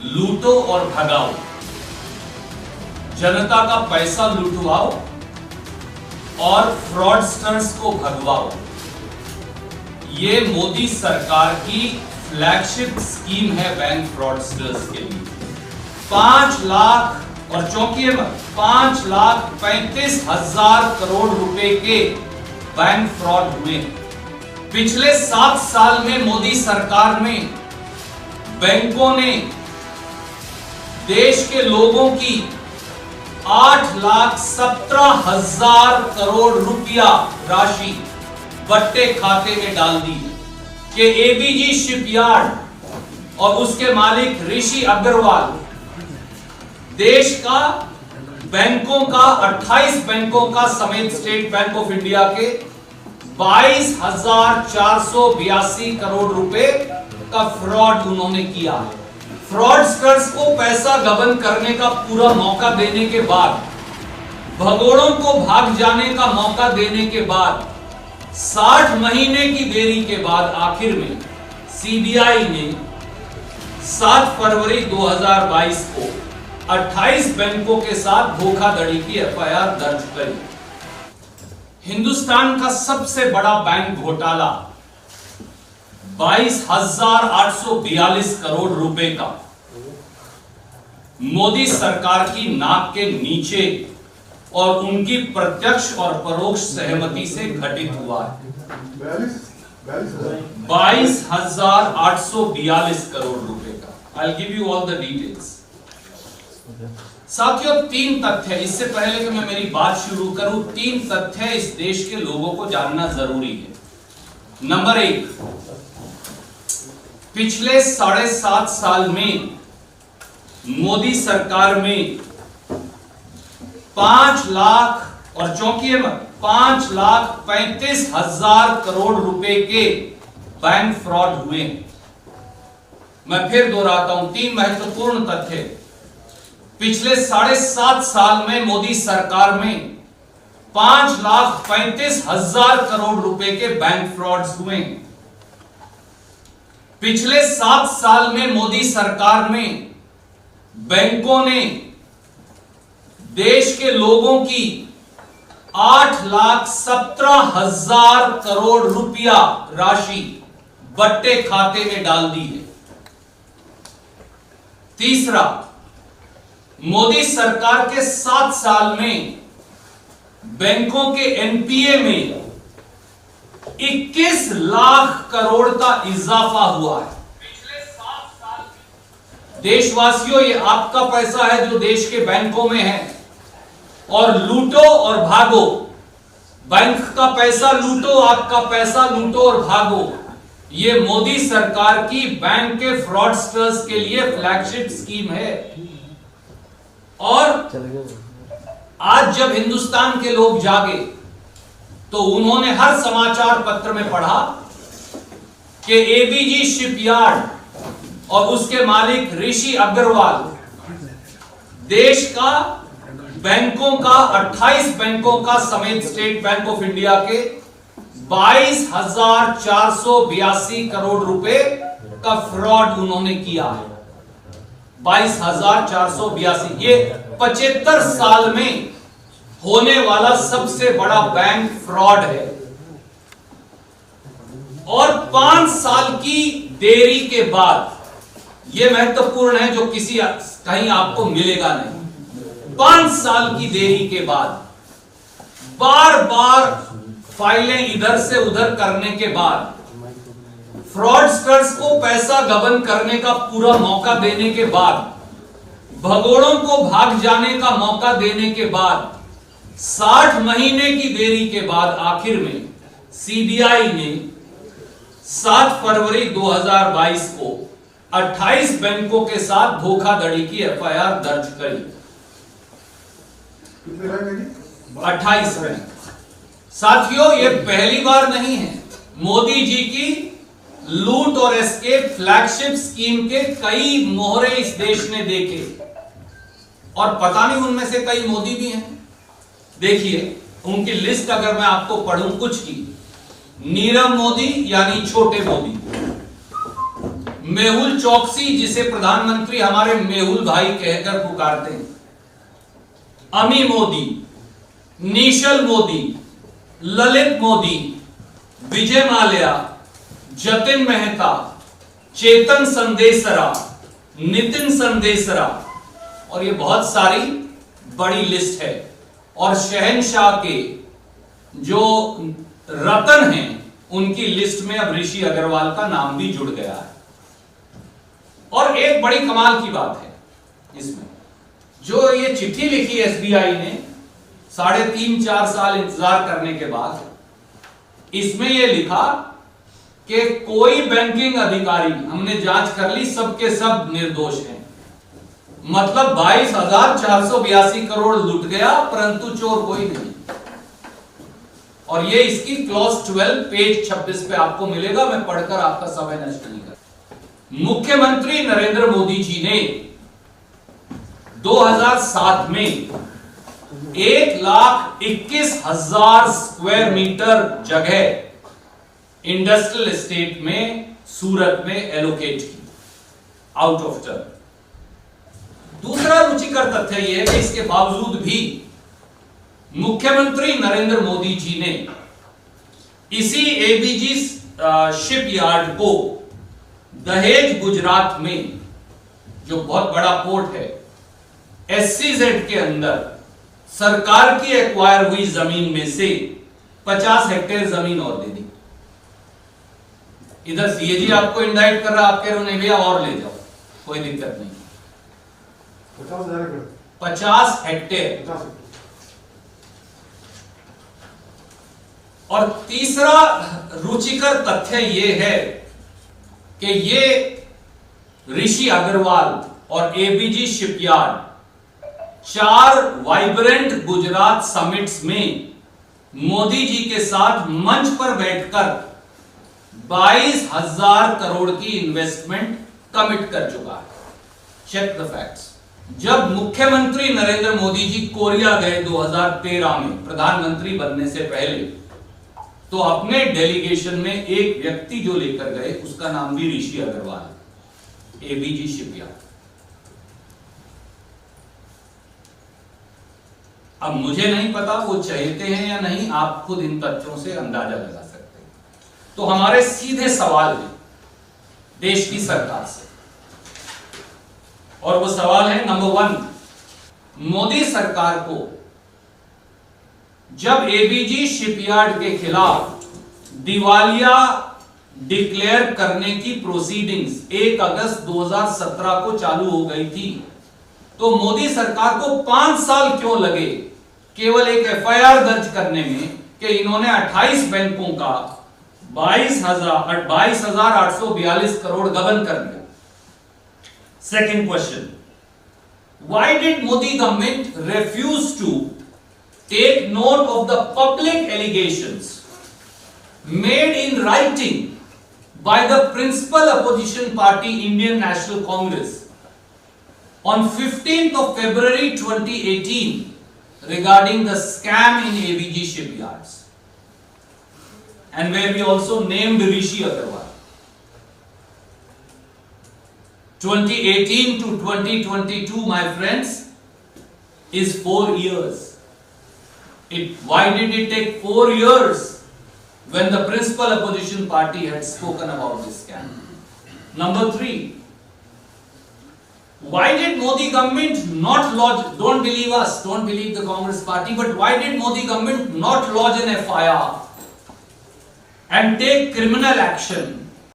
लूटो और भगाओ, जनता का पैसा लुटवाओ और फ्रॉडस्टर्स को भगवाओ। ये मोदी सरकार की फ्लैगशिप स्कीम है बैंक फ्रॉडस्टर्स के लिए। 5 लाख और चौंकिए मत, 5,35,000 करोड़ रुपए के बैंक फ्रॉड हुए। पिछले 7 साल में मोदी सरकार में बैंकों ने देश के लोगों की 8,17,000 करोड़ रुपया राशि बट्टे खाते में डाल दी कि एबीजी शिपयार्ड और उसके मालिक ऋषि अग्रवाल देश का बैंकों का 28 बैंकों का समेत स्टेट बैंक ऑफ इंडिया के 22,482 करोड़ रुपए का फ्रॉड उन्होंने किया है। फ्रॉडस्टर्स को पैसा गबन करने का पूरा मौका देने के बाद, भगोड़ों को भाग जाने का मौका देने के बाद, 60 महीने की देरी के बाद आखिर में सीबीआई ने 7 फरवरी 2022 को 28 बैंकों के साथ धोखाधड़ी की एफआईआर दर्ज करी। हिंदुस्तान का सबसे बड़ा बैंक घोटाला 22,842 करोड़ रुपए का मोदी सरकार की नाक के नीचे और उनकी प्रत्यक्ष और परोक्ष सहमति से घटित हुआ है। 22,842 करोड़ रुपए का। I'll give you all the details. साथियों, 3 तथ्य, इससे पहले कि मैं मेरी बात शुरू करूं, 3 तथ्य इस देश के लोगों को जानना जरूरी है। नंबर 1, पिछले 7.5 साल में मोदी सरकार में 5 लाख और चौंकिए मत, 5,35,000 करोड़ रुपए के बैंक फ्रॉड हुए। मैं फिर दोहराता हूं, 3 महत्वपूर्ण तथ्य। पिछले 7.5 साल में मोदी सरकार में 5,35,000 करोड़ रुपए के बैंक फ्रॉड्स हुए। पिछले 7 साल में मोदी सरकार में बैंकों ने देश के लोगों की 8,17,000 करोड़ रुपया राशि बट्टे खाते में डाल दी है। तीसरा, मोदी सरकार के 7 साल में बैंकों के एनपीए में 21 लाख करोड़ का इजाफा हुआ है। पिछले 7 साल देशवासियों, ये आपका पैसा है जो देश के बैंकों में है, और लूटो और भागो। बैंक का पैसा लूटो, आपका पैसा लूटो और भागो। ये मोदी सरकार की बैंक के फ्रॉडस्टर्स के लिए फ्लैगशिप स्कीम है। और आज जब हिंदुस्तान के लोग जागे तो उन्होंने हर समाचार पत्र में पढ़ा कि एबीजी शिपयार्ड और उसके मालिक ऋषि अग्रवाल देश का बैंकों का 28 बैंकों का समेत स्टेट बैंक ऑफ इंडिया के 22,482 करोड़ रुपए का फ्रॉड उन्होंने किया है। 22,482, ये 75 साल में होने वाला सबसे बड़ा बैंक फ्रॉड है। और 5 साल की देरी के बाद, यह महत्वपूर्ण है जो कहीं आपको मिलेगा नहीं, 5 साल की देरी के बाद, बार बार फाइलें इधर से उधर करने के बाद, फ्रॉडस्टर्स को पैसा गबन करने का पूरा मौका देने के बाद, भगोड़ों को भाग जाने का मौका देने के बाद, 60 महीने की देरी के बाद आखिर में सीबीआई ने 7 फरवरी 2022 को 28 बैंकों के साथ धोखाधड़ी की एफआईआर दर्ज करी। 28 बैंक। साथियों, ये पहली बार नहीं है। मोदी जी की लूट और एस्केप फ्लैगशिप स्कीम के कई मोहरे इस देश ने देखे, और पता नहीं उनमें से कई मोदी भी हैं। देखिए उनकी लिस्ट अगर मैं आपको पढ़ूं कुछ की, नीरव मोदी यानी छोटे मोदी, मेहुल चौकसी, जिसे प्रधानमंत्री हमारे मेहुल भाई कहकर पुकारते हैं, अमी मोदी, निशल मोदी, ललित मोदी, विजय माल्या, जतिन मेहता, चेतन संदेशरा, नितिन संदेशरा, और ये बहुत सारी बड़ी लिस्ट है। और शहंशाह के जो रतन हैं उनकी लिस्ट में अब ऋषि अग्रवाल का नाम भी जुड़ गया है। और एक बड़ी कमाल की बात है इसमें, जो ये चिट्ठी लिखी एसबीआई ने 3.5-4 साल इंतजार करने के बाद, इसमें ये लिखा कि कोई बैंकिंग अधिकारी, हमने जांच कर ली, सबके सब निर्दोष हैं। मतलब 22,482 करोड़ लुट गया, परंतु चोर कोई नहीं। और ये इसकी क्लॉज 12 पेज 26 पे आपको मिलेगा। मैं पढ़कर आपका समय नष्ट नहीं कर। मुख्यमंत्री नरेंद्र मोदी जी ने 2007 में 1,21,000 स्क्वायर मीटर जगह इंडस्ट्रियल एस्टेट में सूरत में एलोकेट की, आउट ऑफ टर्न। दूसरा रुचिकर तथ्य यह है कि इसके बावजूद भी मुख्यमंत्री नरेंद्र मोदी जी ने इसी एबीजी शिपयार्ड को दहेज गुजरात में, जो बहुत बड़ा पोर्ट है, एससीजेड के अंदर सरकार की एक्वायर हुई जमीन में से 50 हेक्टेयर जमीन और दे दी। इधर सीएजी आपको इंडाइट कर रहा, आप कह रहे हो नहीं भैया और ले जाओ, कोई दिक्कत नहीं। 50 हेक्टेयर। और तीसरा रुचिकर तथ्य यह है कि ये ऋषि अग्रवाल और ABG shipyard 4 vibrant Gujarat summits में मोदी जी के साथ मंच पर बैठकर 22,000 करोड़ की इन्वेस्टमेंट कमिट कर चुका है। Check the facts. जब मुख्यमंत्री नरेंद्र मोदी जी कोरिया गए 2013 में प्रधानमंत्री बनने से पहले, तो अपने डेलीगेशन में एक व्यक्ति जो लेकर गए उसका नाम भी ऋषि अग्रवाल, एबीजी शिपयार्ड। अब मुझे नहीं पता वो चाहते हैं या नहीं, आप खुद इन तथ्यों से अंदाजा लगा सकते हैं। तो हमारे सीधे सवाल है देश की सरकार से, और वो सवाल है नंबर 1, मोदी सरकार को जब एबीजी शिपयार्ड के खिलाफ दिवालिया डिक्लेयर करने की प्रोसीडिंग्स 1 अगस्त 2017 को चालू हो गई थी, तो मोदी सरकार को 5 साल क्यों लगे केवल एक एफआईआर दर्ज करने में कि इन्होंने 28 बैंकों का 22,842 करोड़ गबन कर दिया। Second question, why did Modi government refuse to take note of the public allegations made in writing by the principal opposition party Indian National Congress on 15th of February 2018 regarding the scam in ABG shipyards, and where we also named Rishi Agarwal. 2018 to 2022, my friends, is 4 years. Why did it take 4 years when the principal opposition party had spoken about this scam? Number 3, why did Modi government not lodge, don't believe us, don't believe the Congress party, but why did Modi government not lodge an FIR and take criminal action